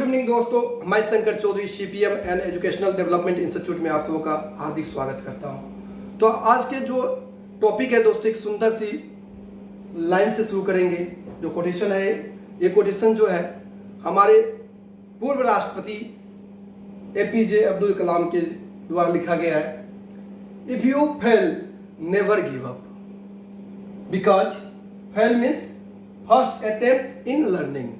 Evening दोस्तों, मैं Shankar Chaudhary CPM and educational development institute में आप सबों का हार्दिक स्वागत करता हूं। तो आज के जो टॉपिक है दोस्तों, एक सुंदर सी लाइन से शुरू करेंगे। जो कोटेशन है, ये कोटेशन जो है हमारे पूर्व राष्ट्रपति एपीजे अब्दुल कलाम के द्वारा लिखा गया है। If you fail never give up, because fail means first attempt in learning.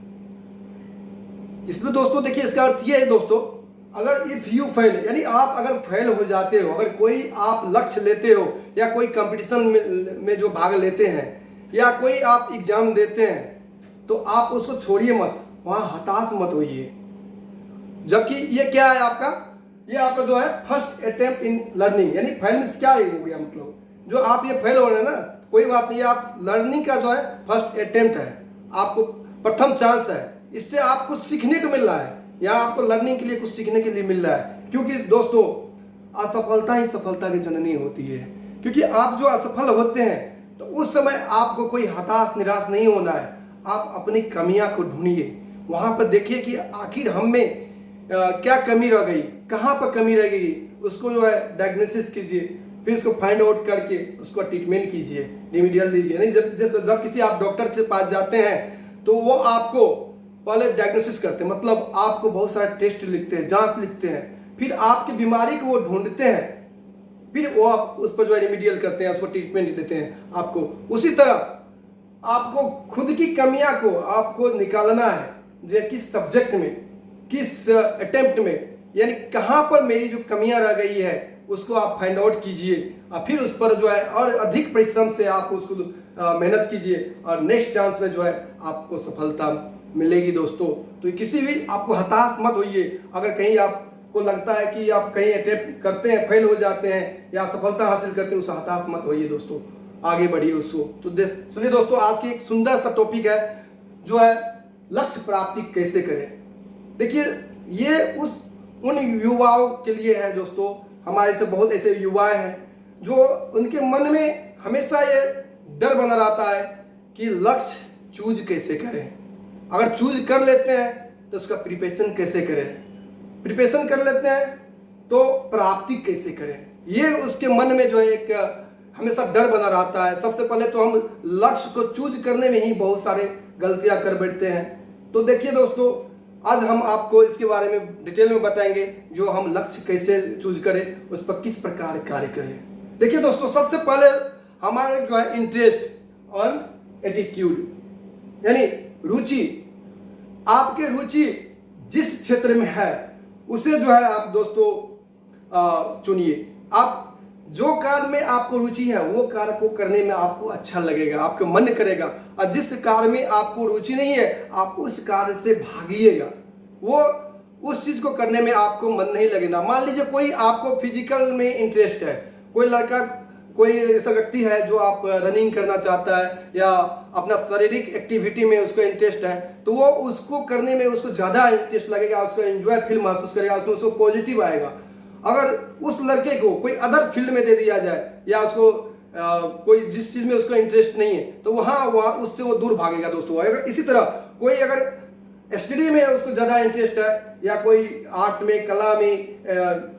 इसमें दोस्तों देखिए, इसका अर्थ ये है दोस्तों, अगर इफ यू फेल यानी आप अगर फेल हो जाते हो, अगर कोई आप लक्ष्य लेते हो या कोई कंपटीशन में जो भाग लेते हैं या कोई आप एग्जाम देते हैं, तो आप उसको छोड़िए मत, वहाँ हताश मत होइए। जबकि ये क्या है आपका, ये आपका जो है फर्स्ट अटेम्प्ट इन लर्निंग, यानी फेल मीन्स क्या हो गया, मतलब जो आप ये फेल हो रहे हैं ना, कोई बात नहीं, आप लर्निंग का जो है फर्स्ट अटेम्प्ट है, आपको प्रथम चांस है। इससे आपको सीखने को मिल रहा है, या आपको लर्निंग के लिए कुछ सीखने के लिए मिल रहा है। क्योंकि दोस्तों असफलता ही सफलता की जननी होती है। क्योंकि आप जो असफल होते हैं तो उस समय आपको कोई हताश निराश नहीं होना है। आप अपनी कमियां को ढूंढिए, वहां पर देखिए कि आखिर हम में क्या कमी रह गई, कहाँ पर कमी रह गई, उसको जो है डायग्नोसिस कीजिए, फिर उसको फाइंड आउट करके उसको ट्रीटमेंट कीजिए, रिमीडियल दीजिए। नहीं, जब किसी आप डॉक्टर के पास जाते हैं तो वो आपको पहले डायग्नोसिस करते हैं, मतलब आपको बहुत सारे टेस्ट लिखते हैं, जांच लिखते हैं, फिर आपकी बीमारी को वो ढूंढते हैं, फिर वो आप उस पर जो है रिमीडियल करते हैं, उसको ट्रीटमेंट देते हैं आपको। उसी तरह आपको खुद की कमियां को आपको निकालना है, जो किस सब्जेक्ट में, किस अटेम्प्ट में, यानी कहाँ पर मेरी जो कमियां रह गई है उसको आप फाइंड आउट कीजिए और फिर उस पर जो है और अधिक परिश्रम से आप उसको मेहनत कीजिए और नेक्स्ट चांस में जो है आपको सफलता मिलेगी दोस्तों। तो किसी भी आपको हताश मत होइए। अगर कहीं आपको लगता है कि आप कहीं अटेम्प्ट करते हैं, फेल हो जाते हैं या सफलता हासिल करते हैं, उससे हताश मत होइए दोस्तों, आगे बढ़िए उसको। तो चलिए दोस्तों, आज की एक सुंदर सा टॉपिक है जो है लक्ष्य प्राप्ति कैसे करें। देखिए, ये उन युवाओं के लिए है दोस्तों, हमारे से बहुत ऐसे युवा हैं जो उनके मन में हमेशा ये डर बना रहता है कि लक्ष्य चूज कैसे करें। अगर चूज कर लेते हैं तो उसका प्रिपरेशन कैसे करें, प्रिपरेशन कर लेते हैं तो प्राप्ति कैसे करें, ये उसके मन में जो है एक हमेशा डर बना रहता है। सबसे पहले तो हम लक्ष्य को चूज करने में ही बहुत सारे गलतियां कर बैठते हैं। तो देखिए दोस्तों, आज हम आपको इसके बारे में डिटेल में बताएंगे, जो हम लक्ष्य कैसे चूज करें, उस पर किस प्रकार कार्य करें। देखिए दोस्तों, सबसे पहले हमारे जो है इंटरेस्ट और एटीट्यूड, यानी रुचि। आपके रुचि जिस क्षेत्र में है उसे जो है आप दोस्तों चुनिए। आप जो कार्य में आपको रुचि है वो कार्य को करने में आपको अच्छा लगेगा, आपका मन करेगा। और जिस कार्य में आपको रुचि नहीं है, आप उस कार्य से भागिएगा, वो उस चीज को करने में आपको मन नहीं लगेगा। मान लीजिए कोई आपको फिजिकल में इंटरेस्ट है, कोई लड़का, कोई ऐसा व्यक्ति है जो आप रनिंग करना चाहता है या अपना शारीरिक एक्टिविटी में उसको इंटरेस्ट है, तो वो उसको करने में उसको ज़्यादा इंटरेस्ट लगेगा, उसको एंजॉय फील महसूस करेगा, उसको पॉजिटिव आएगा। अगर उस लड़के को कोई अदर फील्ड में दे दिया जाए या उसको कोई जिस चीज़ में उसको इंटरेस्ट नहीं है, तो वहाँ उससे वो दूर भागेगा दोस्तों। अगर इसी तरह कोई अगर स्टडी में उसको ज़्यादा इंटरेस्ट है या कोई आर्ट में, कला में,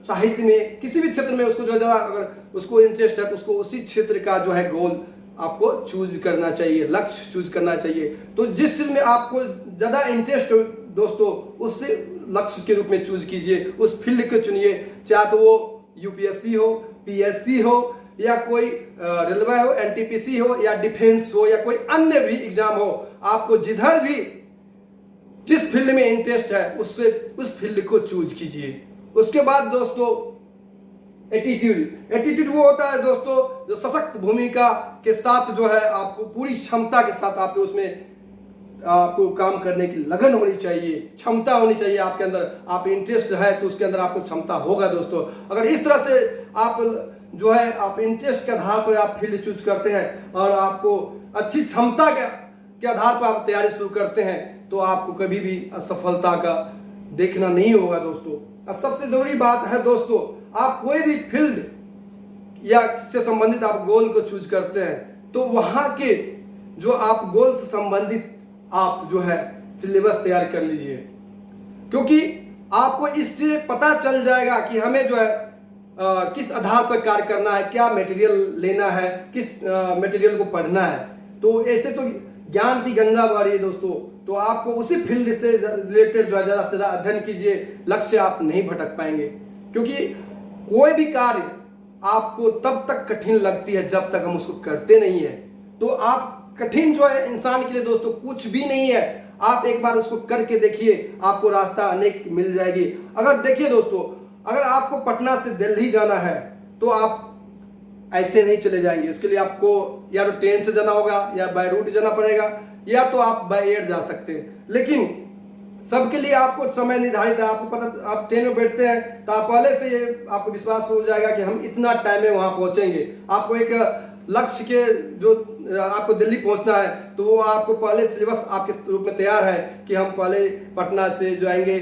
साहित्य में, किसी भी क्षेत्र में उसको जो ज़्यादा अगर उसको इंटरेस्ट है, तो उसको उसी क्षेत्र का जो है गोल आपको चूज करना चाहिए, लक्ष्य चूज करना चाहिए। तो जिस चीज़ में आपको ज़्यादा इंटरेस्ट हो दोस्तों, उससे लक्ष्य के रूप में चूज कीजिए, उस फील्ड को चुनिए। चाहे तो वो यूपीएससी हो, पीएससी हो या कोई रेलवे हो, एनटीपीसी हो या डिफेंस हो या कोई अन्य भी एग्जाम हो, आपको जिधर भी जिस फील्ड में इंटरेस्ट है उससे उस फील्ड को चूज कीजिए। उसके बाद दोस्तों एटीट्यूड वो होता है दोस्तों जो सशक्त भूमिका के साथ जो है आपको पूरी क्षमता के साथ आपको उसमें आपको काम करने की लगन होनी चाहिए, क्षमता होनी चाहिए आपके अंदर। आप इंटरेस्ट है तो उसके अंदर आपको क्षमता होगा दोस्तों। अगर इस तरह से आप जो है आप इंटरेस्ट के आधार पर आप फील्ड चूज करते हैं और आपको अच्छी क्षमता के आधार पर आप तैयारी शुरू करते हैं, तो आपको कभी भी असफलता का देखना नहीं होगा दोस्तों। और सबसे जरूरी बात है दोस्तों, आप कोई भी फील्ड या से संबंधित आप गोल को चूज करते हैं, तो वहाँ के जो आप गोल से संबंधित आप जो है सिलेबस तैयार कर लीजिए। क्योंकि आपको इससे पता चल जाएगा कि हमें जो है किस आधार पर कार्य करना है, क्या मटेरियल लेना है, किस मटेरियल को पढ़ना है। तो ऐसे तो ज्ञान की गंगा बह रही है दोस्तों, तो आपको उसी फील्ड से रिलेटेड जो है ज़्यादा से ज़्यादा अध्ययन कीजिए, लक्ष्य आप नहीं भटक पाएंगे। क्योंकि कोई भी कार्य आपको तब तक कठिन लगती है जब तक हम उसको करते नहीं है। तो आप कठिन जो है इंसान के लिए दोस्तों कुछ भी नहीं है, आप एक बार उसको करके देखिए, आपको रास्ता अनेक मिल जाएगी। अगर देखिए दोस्तों, अगर आपको पटना से दिल्ली जाना है तो आप ऐसे नहीं चले जाएंगे, उसके लिए आपको या तो ट्रेन से जाना होगा या बाय रूट जाना पड़ेगा, या तो आप बाय एयर जा सकते हैं। लेकिन सबके लिए आपको समय निर्धारित है, आपको पता, आप ट्रेन में बैठते हैं तो आप पहले से ये आपको विश्वास हो जाएगा कि हम इतना टाइम में वहां पहुंचेंगे। आपको एक लक्ष्य के जो आपको दिल्ली पहुंचना है तो वो आपको पहले सिलेबस आपके रूप में तैयार है कि हम पहले पटना से जाएंगे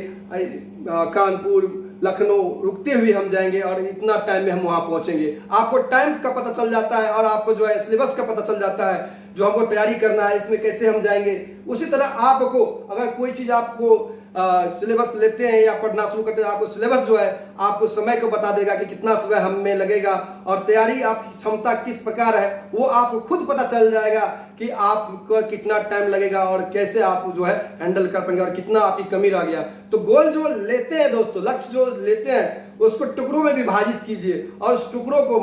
कानपुर, लखनऊ, रुकते हुए हम जाएंगे और इतना टाइम में हम वहां पहुंचेंगे। आपको टाइम का पता चल जाता है और आपको जो है सिलेबस का पता चल जाता है, जो हमको तैयारी करना है, इसमें कैसे हम जाएंगे। उसी तरह आपको अगर कोई चीज़ आपको सिलेबस लेते हैं या पढ़ना शुरू करते हैं, आपको सिलेबस जो है आपको समय को बता देगा कि कितना समय हमें लगेगा, और तैयारी आपकी क्षमता किस प्रकार है वो आपको खुद पता चल जाएगा कि आपको कितना टाइम लगेगा और कैसे आप जो है हैंडल कर पाएंगे और कितना आपकी कमी रह गया। तो गोल जो लेते हैं दोस्तों, लक्ष्य जो लेते हैं उसको टुकड़ों में विभाजित कीजिए और उस टुकड़ों को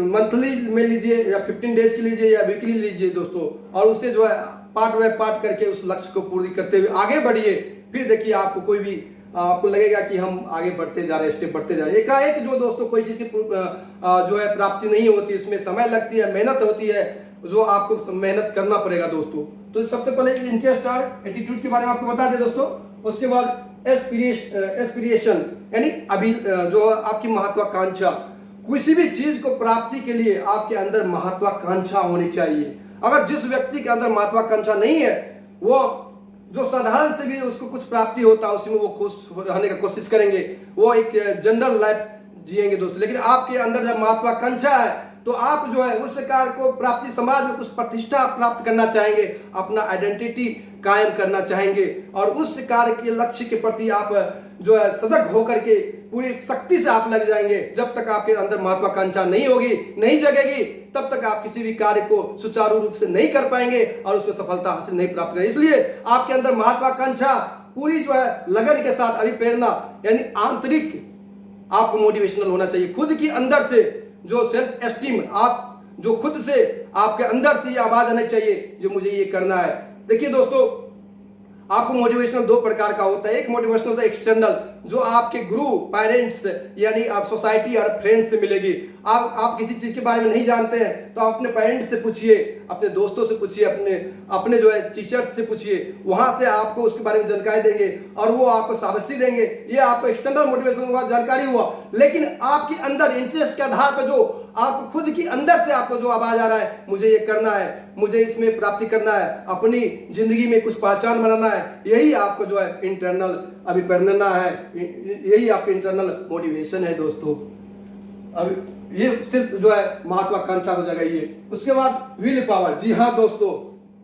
मंथली में लीजिए या 15 डेज के लीजिए या वीकली लीजिए दोस्तों, और उसे जो है पार्ट बाय पार्ट करके उस लक्ष्य को पूरी करते हुए आगे बढ़िए। फिर देखिए आपको कोई भी आपको लगेगा कि हम आगे बढ़ते जा रहे हैं, स्टेप बढ़ते जा रहे हैं। एकाएक जो दोस्तों कोई चीज़ की जो है प्राप्ति नहीं होती, उसमें समय लगती है, मेहनत होती है, जो आपको मेहनत करना पड़ेगा दोस्तों। तो सबसे पहले इंटरेस्ट और एटीट्यूड के बारे में आपको बता दें दोस्तों। उसके बाद एस्पिरेशन यानी अभी जो आपकी महत्वाकांक्षा, किसी भी चीज को प्राप्ति के लिए आपके अंदर महत्वाकांक्षा होनी चाहिए। अगर जिस व्यक्ति के अंदर महत्वाकांक्षा नहीं है, वो जो साधारण से भी उसको कुछ प्राप्ति होता है उसमें वो खुश रहने का कोशिश करेंगे, वो एक जनरल लाइफ जिएंगे दोस्तों। लेकिन आपके अंदर जब महत्वाकांक्षा है तो आप जो है उस कार्य को प्राप्ति, समाज में कुछ प्रतिष्ठा प्राप्त करना चाहेंगे, अपना आइडेंटिटी कायम करना चाहेंगे, और उस कार्य के लक्ष्य के प्रति आप जो है सजग होकर के पूरी शक्ति से आप लग जाएंगे। जब तक आपके अंदर महत्वाकांक्षा नहीं होगी, नहीं जगेगी, तब तक आप किसी भी कार्य को सुचारू रूप से नहीं कर पाएंगे और उसमें सफलता हासिल नहीं प्राप्त करेंगे। इसलिए आपके अंदर महत्वाकांक्षा पूरी जो है लगन के साथ, अभिप्रेरणा यानी आंतरिक आपको मोटिवेशनल होना चाहिए। खुद की अंदर से जो सेल्फ एस्टीम, आप जो खुद से आपके अंदर से ये आवाज आनी चाहिए जो मुझे ये करना है। देखिए दोस्तों, आपको मोटिवेशनल दो प्रकार का होता है। एक मोटिवेशनल होता है एक्सटर्नल, जो आपके गुरु, पेरेंट्स यानी आप सोसाइटी और फ्रेंड्स से मिलेगी। आप किसी चीज के बारे में नहीं जानते हैं तो आप अपने पेरेंट्स से पूछिए, अपने दोस्तों से पूछिए, अपने जो है टीचर्स से पूछिए, वहां से आपको उसके बारे में जानकारी देंगे और वो आपको शाबाशी देंगे। ये आपको एक्सटर्नल मोटिवेशन हुआ, जानकारी हुआ। लेकिन आपके अंदर इंटरेस्ट के आधार पर जो आपको खुद की अंदर से आपको जो आवाज आ रहा है, मुझे ये करना है, मुझे इसमें प्राप्ति करना है, अपनी जिंदगी में कुछ पहचान बनाना है, यही आपको जो है इंटरनल अभिप्रेरणा है, यही आपकी इंटरनल मोटिवेशन है दोस्तों। अब ये सिर्फ जो है महत्वाकांक्षा को जगाइए। उसके बाद विल पावर। जी हाँ दोस्तों,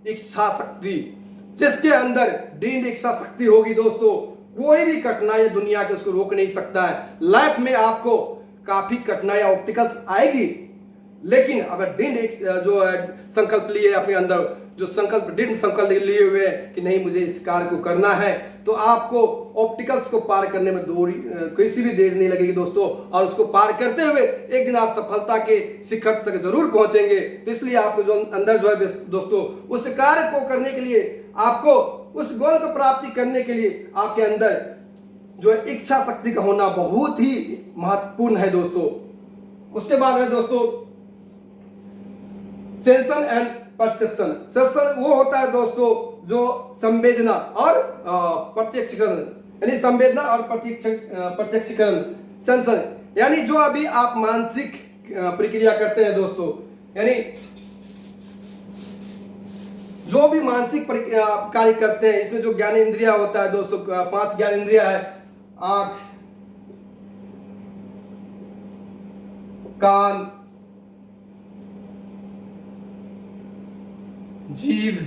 इच्छा शक्ति, जिसके अंदर दृढ़ इच्छा शक्ति होगी दोस्तों, कोई भी कठिनाई दुनिया के उसको रोक नहीं सकता है। लाइफ में आपको काफी कठिनाई ऑब्स्टिकल्स आएगी, लेकिन अगर दृढ़ जो है संकल्प लिए अपने अंदर, जो दृढ़ संकल्प लिए हुए कि नहीं मुझे इस कार्य को करना है, तो आपको ऑब्स्टिकल्स को पार करने में किसी भी देर नहीं लगेगी दोस्तों। और उसको पार करते हुए एक दिन आप सफलता के शिखर तक जरूर पहुंचेंगे। तो इसलिए आपको जो अंदर जो है दोस्तों, उस कार्य को करने के लिए, आपको उस गोल को प्राप्ति करने के लिए आपके अंदर जो है इच्छा शक्ति का होना बहुत ही महत्वपूर्ण है दोस्तों। उसके बाद है दोस्तों सेंसन एंड परसेप्शन। सेंसन वो होता है दोस्तों जो संवेदना और प्रत्यक्षीकरण, यानी संवेदना और प्रत्यक्षीकरण। सेंसन यानी जो अभी आप मानसिक प्रक्रिया करते हैं दोस्तों, यानी जो भी मानसिक कार्य करते हैं, इसमें जो ज्ञान इंद्रिया होता है दोस्तों, 5 ज्ञान इंद्रिया है, आंख, कान, जीभ,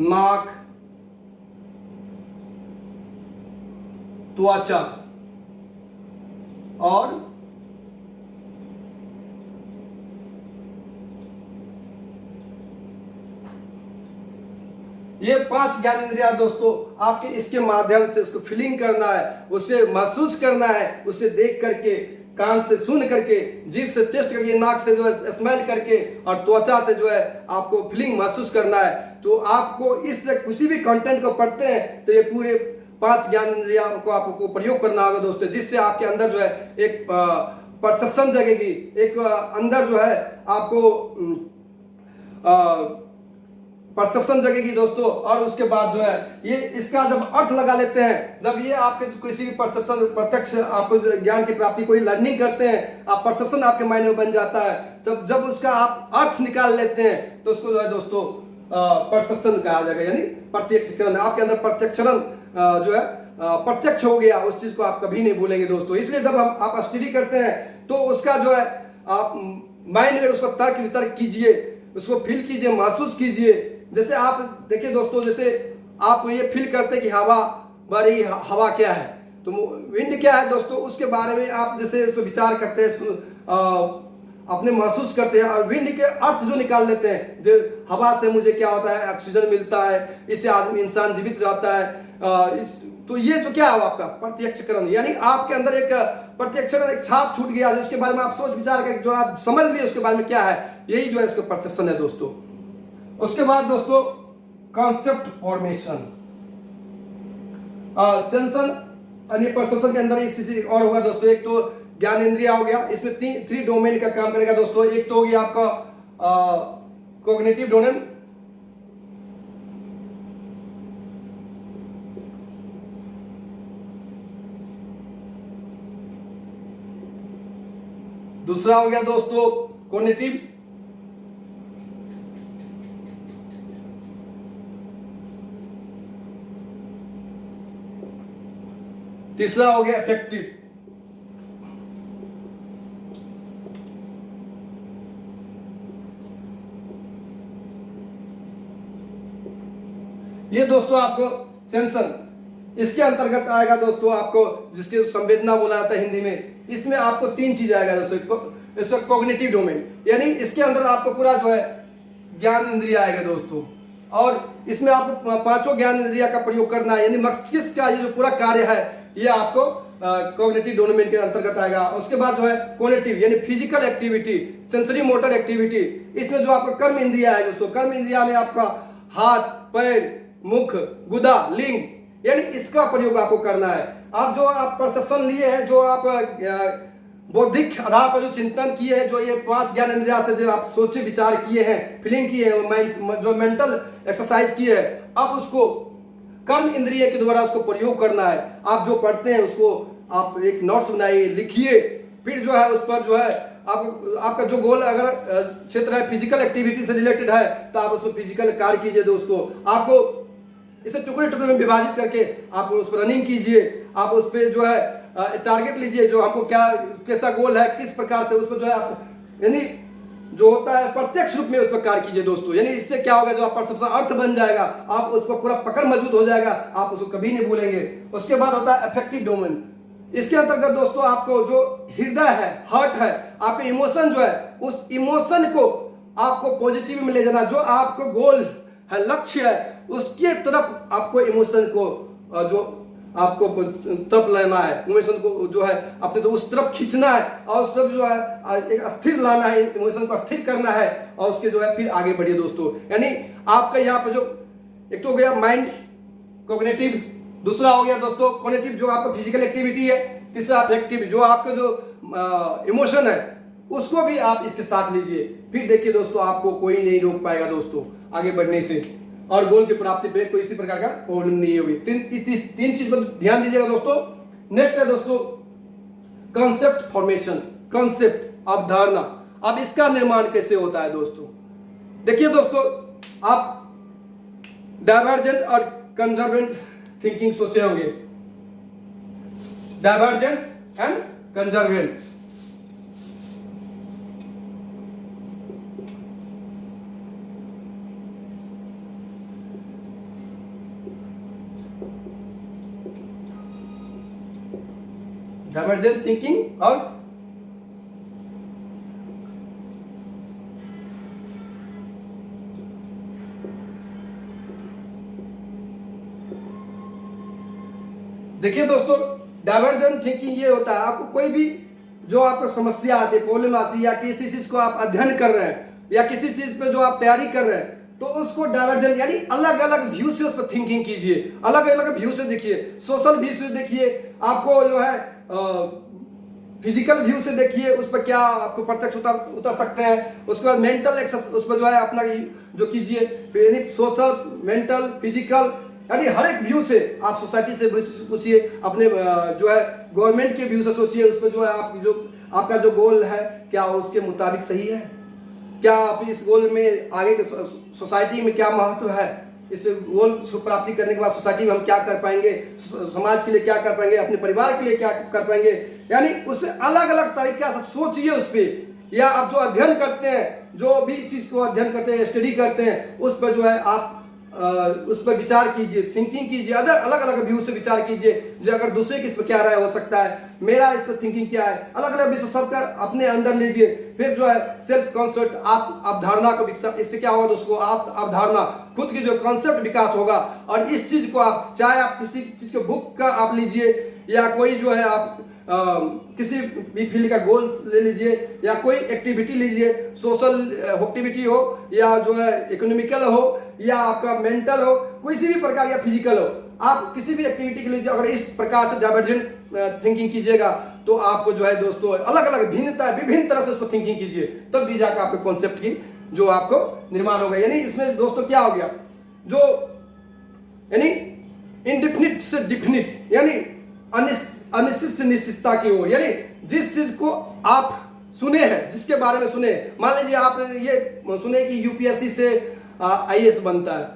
नाक, त्वचा और ये 5 ज्ञान इंद्रिया दोस्तों आपके इसके माध्यम से उसको फीलिंग करना है, उसे महसूस करना है, उसे देख करके, कान से सुन करके, जीभ से टेस्ट करके, नाक से जो है स्मेल करके और त्वचा से जो है आपको फीलिंग महसूस करना है। तो आपको इस तरह किसी भी कंटेंट को पढ़ते हैं तो ये पूरे 5 ज्ञान इंद्रिया को आपको प्रयोग करना होगा दोस्तों, जिससे आपके अंदर जो है एक परसेप्शन जगेगी, एक अंदर जो है आपको परसेप्शन जगेगी दोस्तों। और उसके बाद जो है ये इसका जब अर्थ लगा लेते हैं, जब ये आपके किसी भी परसेप्शन प्रत्यक्ष आपको ज्ञान की प्राप्ति कोई लर्निंग करते हैं, आप परसेप्शन आपके माइंड में बन जाता है, तब जब उसका आप अर्थ निकाल लेते हैं तो उसको जो है दोस्तों परसेप्शन कहा जाएगा, यानी प्रत्यक्षकरण। आपके अंदर प्रत्यक्षरण जो है प्रत्यक्ष हो गया, उस चीज को आप कभी नहीं भूलेंगे दोस्तों। इसलिए जब आप स्टडी करते हैं तो उसका जो है आप माइंड में उसको तर्क वितर्क कीजिए, उसको फील कीजिए, महसूस कीजिए। जैसे आप देखिए दोस्तों, जैसे आप ये फील करते हैं कि हवा बड़ी, हवा क्या है, तो विंड क्या है दोस्तों, उसके बारे में आप जैसे उसको विचार करते हैं, अपने महसूस करते हैं और विंड के अर्थ जो निकाल लेते हैं, जो हवा से मुझे क्या होता है, ऑक्सीजन मिलता है, इससे आदमी इंसान जीवित रहता है। तो ये जो क्या है आपका प्रत्यक्षकरण, यानी आपके अंदर एक प्रत्यक्षकरण, एक छाप छूट गया, उसके बारे में आप सोच विचार करके जो आप समझ लिए उसके बारे में क्या है, यही जो है इसका परसेप्शन है दोस्तों। उसके बाद दोस्तों कॉन्सेप्ट फॉर्मेशन, सेंसन यानी परसेप्शन के अंदर इस चीज और होगा दोस्तों। एक तो ज्ञान इंद्रिया हो गया, इसमें 3 डोमेन का काम करेगा दोस्तों। एक तो हो गया आपका कॉग्निटिव डोमेन, दूसरा हो गया दोस्तों कॉग्निटिव, तीसरा हो गया अफेक्टिव। ये दोस्तों आपको सेंसन, इसके अंतर्गत आएगा दोस्तों आपको, जिसके संवेदना बोला जाता है हिंदी में। इसमें आपको 3 चीज आएगा दोस्तों। इसका कॉग्निटिव डोमेन, यानी इसके अंदर आपको पूरा जो है ज्ञान इंद्रिया आएगा दोस्तों, और इसमें आपको 5 ज्ञान इंद्रिया का प्रयोग करना है, यानी मस्तिष्क का ये जो पूरा कार्य है ये आपको कॉग्निटिव डोमेन के अंतर्गत आएगा। उसके बाद जो है कॉग्निटिव यानी physical activity, sensory motor activity. इसमें जो आपका कर्म इंद्रिया है दोस्तों, कर्म इंद्रिया में आपका हाथ, पैर, मुख, गुदा, लिंग, यानी इसका प्रयोग आपको करना है। आप जो आप परसेप्शन लिए हैं, जो आप बौद्धिक आधार पर जो चिंतन किए हैं, जो ये 5 ज्ञान इंद्रिया से जो आप सोचे विचार किए हैं, फीलिंग किए हैं, माइंड जो मेंटल एक्सरसाइज किए हैं, आप उसको कर्म इंद्रिय के द्वारा उसको प्रयोग करना है। आप जो पढ़ते हैं उसको आप एक नोट्स बनाइए, लिखिए, फिर जो है उस पर जो है आपका जो गोल अगर क्षेत्र है फिजिकल एक्टिविटी से रिलेटेड है तो आप उसको फिजिकल कार्य कीजिए दोस्तों। आपको इसे टुकड़े टुकड़े में विभाजित करके आप उस पर रनिंग कीजिए, आप उस पर जो है टारगेट लीजिए, जो हमको क्या कैसा गोल है, किस प्रकार से उस पर जो है आप यानी जो होता है प्रत्यक्ष रूप में उस पर कार्य कीजिए दोस्तों। यानी इससे क्या होगा, जो आप परसेप्शन अर्थ बन जाएगा, आप उस पर पूरा पकड़ मजबूत हो जाएगा, आप उसको कभी नहीं भूलेंगे। उसके बाद होता है अफेक्टिव डोमेन। इसके अंतर्गत दोस्तों आपको जो हृदय है, हार्ट है, आपके इमोशन जो है, उस इमोशन को आपको पॉजिटिव में ले जाना। जो आपको गोल है, लक्ष्य है, उसके तरफ आपको इमोशन को जो आपको तरफ लेना है, इमोशन को जो है अपने तो उस तरफ खींचना है, और उस तरफ जो है एक स्थिर लाना है, इमोशन को स्थिर करना है, और उसके जो है फिर आगे बढ़िए दोस्तों। यानी आपका यहाँ पे जो एक तो हो गया माइंड कॉग्निटिव, दूसरा हो गया दोस्तों कॉग्निटिव जो आपका फिजिकल एक्टिविटी है, तीसरा अफेक्टिव जो आपका जो इमोशन है उसको भी आप इसके साथ लीजिए। फिर देखिए दोस्तों आपको कोई नहीं रोक पाएगा दोस्तों आगे बढ़ने से, और गोल की प्राप्ति पे कोई इसी प्रकार का प्रॉब्लम नहीं होगी। तीन चीज पर ध्यान दीजिएगा दोस्तों। नेक्स्ट है दोस्तों कॉन्सेप्ट फॉर्मेशन, कॉन्सेप्ट अवधारणा। अब इसका निर्माण कैसे होता है दोस्तों, देखिए दोस्तों, आप डाइवर्जेंट और कंजर्वेंट थिंकिंग सोचे होंगे, डाइवर्जेंट एंड कंजर्वेंट। डाइवर्जेंट थिंकिंग और देखिए दोस्तों, डाइवर्जेंट थिंकिंग ये होता है, आपको कोई भी जो आपको समस्या आती है, प्रॉब्लम आती है, या किसी चीज को आप अध्ययन कर रहे हैं या किसी चीज पे जो आप तैयारी कर रहे हैं, तो उसको डाइवर्जेंट यानी अलग अलग व्यू से उस पर थिंकिंग कीजिए, अलग अलग व्यू से देखिए, सोशल व्यू से देखिए, आपको जो है फिजिकल व्यू से देखिए, उस पर क्या आपको प्रत्यक्ष उतर सकते हैं। उसके बाद मेंटल उस पर जो है अपना जो कीजिए, यानी सोशल, मेंटल, फिजिकल, यानी हर एक व्यू से आप सोसाइटी से पूछिए, अपने जो है गवर्नमेंट के व्यू से सोचिए, उस पर जो है आप जो आपका जो गोल है क्या उसके मुताबिक सही है, क्या आप इस गोल में आगे के सोसाइटी में क्या महत्व है, इस गोल को प्राप्ति करने के बाद सोसाइटी में हम क्या कर पाएंगे, समाज के लिए क्या कर पाएंगे, अपने परिवार के लिए क्या कर पाएंगे, यानी उससे अलग अलग तरीके से सोचिए उस पर। या आप जो अध्ययन करते हैं, जो भी चीज को अध्ययन करते हैं, स्टडी करते हैं, उस पर जो है आप उस पर विचार कीजिए, थिंकिंग कीजिए, अलग अलग व्यू से विचार कीजिए, जो अगर दूसरे की इस पर क्या राय हो सकता है, मेरा इस पर थिंकिंग क्या है, अलग अलग विषय सबका अपने अंदर लीजिए। फिर जो है सेल्फ कॉन्सेप्ट, आप धारणा को विकसित, इससे क्या होगा दोस्तों, आप धारणा, खुद की जो कॉन्सेप्ट विकास होगा। और इस चीज को आप चाहे आप किसी चीज के बुक का आप लीजिए, या कोई जो है आप किसी भी फील्ड का गोल ले लीजिए, या कोई एक्टिविटी लीजिए, सोशल एक्टिविटी हो, या जो है इकोनॉमिकल हो, या आपका मेंटल हो, किसी भी प्रकार, या फिजिकल हो, आप किसी भी एक्टिविटी के लिए अगर इस प्रकार से डाइवर्जेंट थिंकिंग कीजिएगा, तो आपको जो है दोस्तों अलग अलग भिन्नता, विभिन्न तरह से उसको थिंकिंग कीजिए, तब भी जाकर आपके कॉन्सेप्ट की जो आपको निर्माण होगा। यानी इसमें दोस्तों क्या हो गया, जो यानी इनडिफिनिट से डिफिनिट, यानी अनिश्चित से निश्चितता की ओर, यानी जिस चीज को आप सुने हैं, जिसके बारे में सुने, मान लीजिए आप ये सुने कि यूपीएससी से आईएएस बनता है,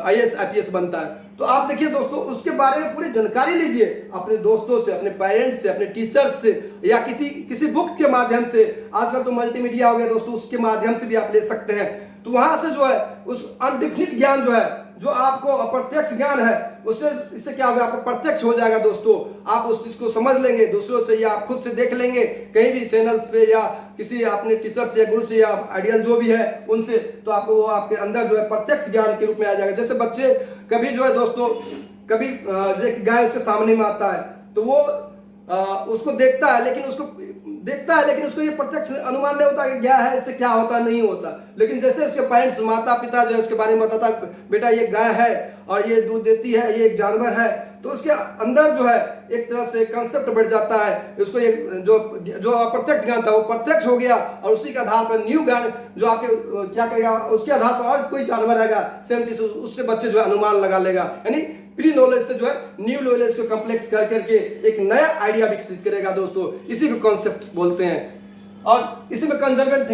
आईएएस आईपीएस बनता है, तो आप देखिए दोस्तों उसके बारे में पूरी जानकारी लीजिए, अपने दोस्तों से, अपने पेरेंट्स से, अपने टीचर्स से, या किसी बुक के माध्यम से। आजकल तो मल्टीमीडिया हो गया दोस्तों, उसके माध्यम से भी आप ले सकते हैं। तो वहां से जो है उस अनडिफिनिट ज्ञान जो है, जो आपको अप्रत्यक्ष ज्ञान है, उससे इससे क्या होगा, आपको प्रत्यक्ष हो जाएगा दोस्तों। आप उस चीज को समझ लेंगे दूसरों से, या आप खुद से देख लेंगे कहीं भी चैनल्स पे, या किसी अपने टीचर से, या गुरु से, या आइडियल जो भी है उनसे, तो आपको वो आपके अंदर जो है प्रत्यक्ष ज्ञान के रूप में आ जाएगा। जैसे बच्चे कभी जो है दोस्तों, कभी गाय उसके सामने में आता है, तो वो उसको देखता है, लेकिन उसको ये प्रत्यक्ष अनुमान नहीं होता कि क्या है, इससे क्या होता नहीं होता। लेकिन जैसे उसके पेरेंट्स, माता पिता जो है उसके बारे में बताता, बेटा ये गाय है और ये दूध देती है, ये एक जानवर है, तो उसके अंदर जो है एक तरह से कंसेप्ट बढ़ जाता है। उसको एक जो अप्रत्यक्ष ज्ञान था वो प्रत्यक्ष हो गया, और उसी के आधार पर न्यू ज्ञान जो आपके क्या करेगा, उसके आधार पर और कोई जानवर आएगा सेम चीज, उससे बच्चे जो है अनुमान लगा लेगा। यानी प्री नॉलेज से जो है न्यू नॉलेज को कॉम्प्लेक्स कर करके एक नया आइडिया विकसित करेगा दोस्तों, इसी को कॉन्सेप्ट बोलते हैं। और इसी में कंजर्वेंट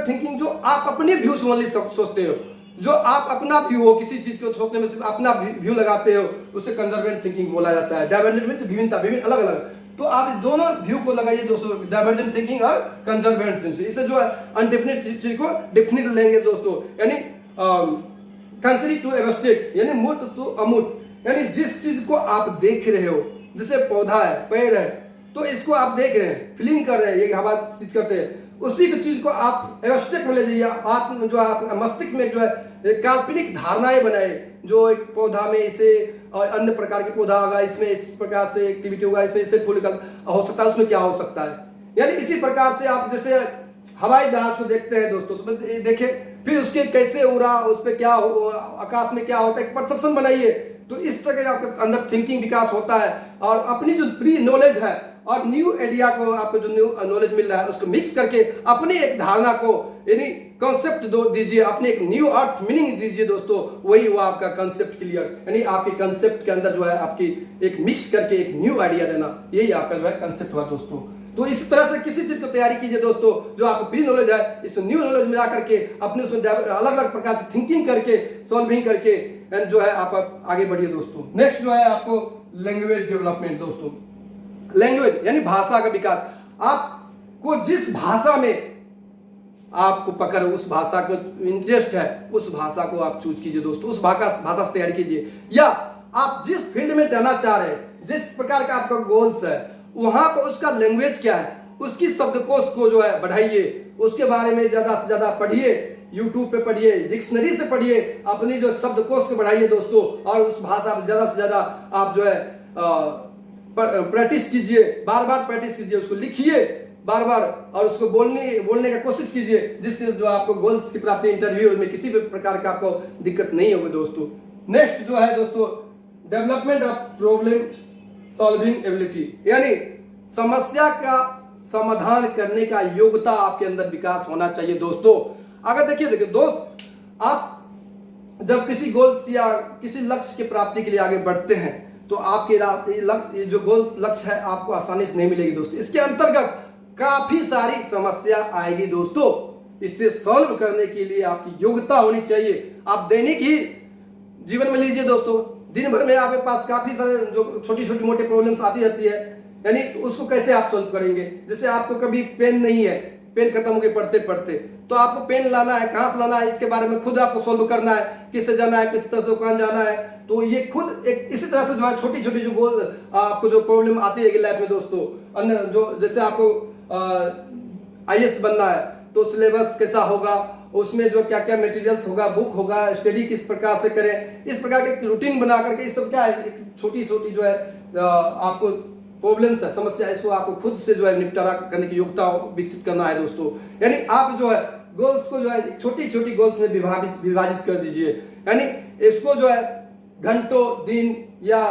थिंकिंग जो आप अपने व्यू से ओनली सोचते हो, जो आप अपना व्यू हो, किसी चीज को सोचने में सिर्फ अपना व्यू लगाते हो, उसे कंजर्वेंट थिंकिंग बोला जाता है। डाइवर्जेंट में विभिन्न अलग अलग, तो आप दोनों व्यू को लगाइए दोस्तों, डाइवर्जेंट थिंकिंग और कंजर्वेंट थिंकिंग। इससे जो है अनडिफिनिट चीज को डिफिनिट लेंगे दोस्तों, यानी कंक्रीट टू एब्स्ट्रैक्ट, यानी मूर्त टू अमूर्त, यानी जिस चीज को आप देख रहे हो, जैसे पौधा है, पेड़ है, तो इसको आप देख रहे हैं, फीलिंग कर रहे हैं, ये हवा चीज करते हैं, उसी की चीज को आप एब्स्ट्रैक्ट में ले जाइए। आत्म जो आप मस्तिष्क में जो है काल्पनिक धारणाएं बनाए, जो एक पौधा में इसे और अन्य प्रकार के पौधा होगा, इसमें इस प्रकार से एक्टिविटी होगा, इसमें इससे फूल हो सकता है, उसमें क्या हो सकता है। यानी इसी प्रकार से आप जैसे हवाई जहाज को देखते हैं दोस्तों, उसमें देखें, फिर उसके कैसे उड़ा, उस पर क्या आकाश में क्या होता है, एक परसेप्शन बनाइए। तो इस तरह के आपके अंदर थिंकिंग विकास होता है, और अपनी जो प्री नॉलेज है और न्यू आइडिया को, आपको जो न्यू नॉलेज मिल रहा है उसको मिक्स करके अपनी एक धारणा को, यानी कॉन्सेप्ट दीजिए, अपने एक न्यू अर्थ मीनिंग दीजिए दोस्तों, वही हुआ आपका कंसेप्ट क्लियर। यानी आपके कंसेप्ट के अंदर जो है आपकी एक मिक्स करके एक न्यू आइडिया देना, यही आपका जो है कंसेप्ट हुआ दोस्तों। तो इस तरह से किसी चीज को तैयारी कीजिए दोस्तों, जो आपको प्री नॉलेज है इस न्यू नॉलेज मिला करके अपने उसमें अलग अलग प्रकार से थिंकिंग करके, सॉल्विंग करके जो है आप आगे बढ़िए दोस्तों। नेक्स्ट जो है आपको लैंग्वेज डेवलपमेंट दोस्तों। लैंग्वेज यानी भाषा का विकास। आपको जिस भाषा में आपको पकड़, उस भाषा को इंटरेस्ट है, उस भाषा को आप चूज कीजिए दोस्तों, उस भाषा से तैयारी कीजिए। या आप जिस फील्ड में जाना चाह रहे हैं, जिस प्रकार का आपका गोल्स है, वहां पर उसका लैंग्वेज क्या है, उसकी शब्दकोश को जो है बढ़ाइए, उसके बारे में ज्यादा से ज्यादा पढ़िए, यूट्यूब पे पढ़िए, डिक्शनरी से पढ़िए, अपनी जो शब्दकोश को बढ़ाइए दोस्तों, और उस भाषा में ज्यादा से ज्यादा आप जो है प्रैक्टिस कीजिए, बार बार प्रैक्टिस कीजिए, उसको लिखिए बार बार, और उसको बोलने का कोशिश कीजिए, जिससे जो आपको गोल्स की प्राप्ति इंटरव्यू में किसी भी प्रकार का आपको दिक्कत नहीं होगी दोस्तों। नेक्स्ट जो है दोस्तों, development of problem solving ability, यानी समस्या का समाधान करने का योग्यता आपके अंदर विकास होना चाहिए दोस्तों। अगर देखिए दोस्त, आप जब किसी गोल्स या किसी लक्ष्य की प्राप्ति के लिए आगे बढ़ते हैं तो आपके जो गोल्स लक्ष्य है आपको आसानी से नहीं मिलेगी दोस्तों। इसके अंतर्गत काफी सारी समस्या आएगी दोस्तों। इससे सॉल्व करने के लिए आपकी योग्यता होनी चाहिए। आप दैनिक ही जीवन में लीजिए दोस्तों, दिन भर में आपके पास काफी सारे जो छोटी छोटी मोटी प्रॉब्लम्स आती रहती है, यानी उसको कैसे आप सॉल्व करेंगे। जैसे आपको कभी पेन नहीं है, पेन खत्म हो गए पढ़ते पढ़ते, तो आपको पेन लाना है, कहां से लाना है, इसके बारे में खुद आपको सॉल्व करना है, किससे जाना है, किस तरह से दुकान जाना है। तो ये खुद एक इसी तरह से जो है छोटी छोटी जो गोल आपको जो प्रॉब्लम आती है लाइफ में दोस्तों, अन्य जो जैसे आपको IAS बनना है तो सिलेबस कैसा होगा, उसमें जो क्या क्या मटेरियल्स होगा, बुक होगा, स्टडी किस प्रकार से करें, इस प्रकार के रूटीन बना करके इस सब क्या है, एक छोटी छोटी जो है आपको प्रॉब्लम्स है, समस्या, इसको आपको खुद से जो है निपटारा करने की योग्यता विकसित करना है दोस्तों। यानी आप जो है गोल्स को जो है छोटी छोटी गोल्स में विभाजित कर दीजिए, यानी इसको जो है घंटों, दिन या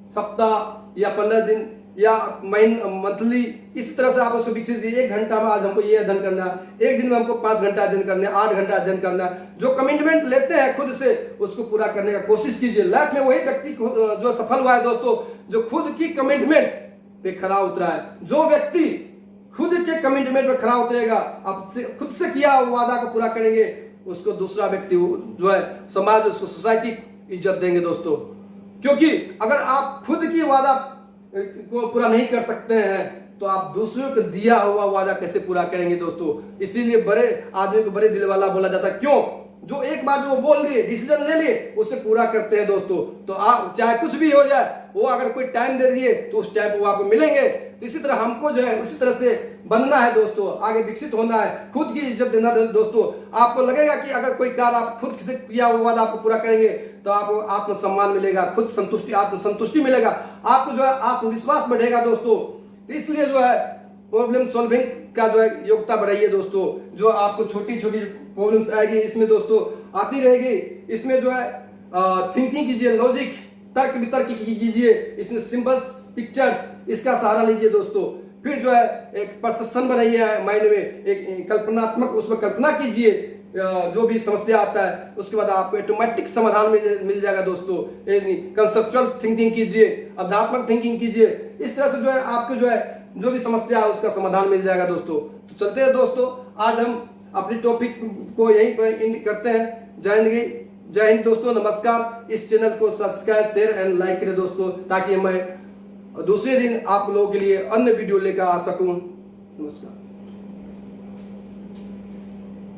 सप्ताह या 15 दिन या मंथली, इसी तरह से आप उसको विकसित कीजिए। 1 घंटा में आज हमको ये अध्ययन करना है, एक दिन में हमको 5 घंटा अध्ययन करना है, 8 घंटा अध्ययन करना है। जो कमिटमेंट लेते हैं खुद से उसको पूरा करने का कोशिश कीजिए। लाइफ में वही व्यक्ति जो सफल हुआ है दोस्तों, जो खुद की कमिटमेंट पे खरा उतरा है। जो व्यक्ति खुद के कमिटमेंट पे खरा उतरेगा, आपसे खुद से किया वादा को पूरा करेंगे, उसको दूसरा व्यक्ति जो है समाज, उसको सोसाइटी इज्जत देंगे दोस्तों। क्योंकि अगर आप खुद की वादा को पूरा नहीं कर सकते हैं तो आप दूसरों को दिया हुआ वादा कैसे पूरा करेंगे दोस्तों। इसीलिए बड़े आदमी को बड़े दिल वाला बोला जाता है। क्यों? जो एक बार जो बोल लिए, डिसीजन ले लिए, उसे पूरा करते हैं दोस्तों। तो आप चाहे कुछ भी हो जाए, वो अगर कोई टाइम दे दिए तो उस टाइम पे वो आपको मिलेंगे। तो इसी तरह हमको जो है उसी तरह से बनना है दोस्तों, आगे विकसित होना है, खुद की इज्जत देना है दोस्तों। आपको लगेगा कि अगर कोई कार्य आप खुद से किया हुआ वादा आपको पूरा करेंगे तो आपको आत्मसम्मान मिलेगा, खुद संतुष्टि, आत्मसंतुष्टि मिलेगा, आपको जो है आत्मविश्वास बढ़ेगा दोस्तों। तो इसलिए जो है प्रॉब्लम सॉल्विंग का जो है योग्यता बढ़ाइए दोस्तों। जो आपको छोटी छोटी प्रॉब्लम्स आएगी, इसमें दोस्तों आती रहेगी, इसमें जो है थिंकिंग कीजिए, लॉजिक, तर्क वितर्क कीजिए, इसमें सिंबल्स, पिक्चर्स, इसका सहारा लीजिए दोस्तों। फिर जो है एक परसेप्शन बनाइए माइंड में, एक कल्पनात्मक, उसमें कल्पना कीजिए जो भी समस्या आता है, उसके बाद आपको ऑटोमेटिक समाधान मिल जाएगा दोस्तों। कंसेप्चुअल थिंकिंग कीजिए, अध्यात्मक थिंकिंग कीजिए, इस तरह से जो है आपको जो है जो भी समस्या है उसका समाधान मिल जाएगा दोस्तों। तो चलते हैं दोस्तों, आज हम अपनी टॉपिक को यहीं पर एंड करते हैं। जय हिंद दोस्तों, नमस्कार। इस चैनल को सब्सक्राइब, शेयर एंड लाइक करें दोस्तों, ताकि मैं दूसरे दिन आप लोगों के लिए अन्य वीडियो लेकर आ सकूं। नमस्कार।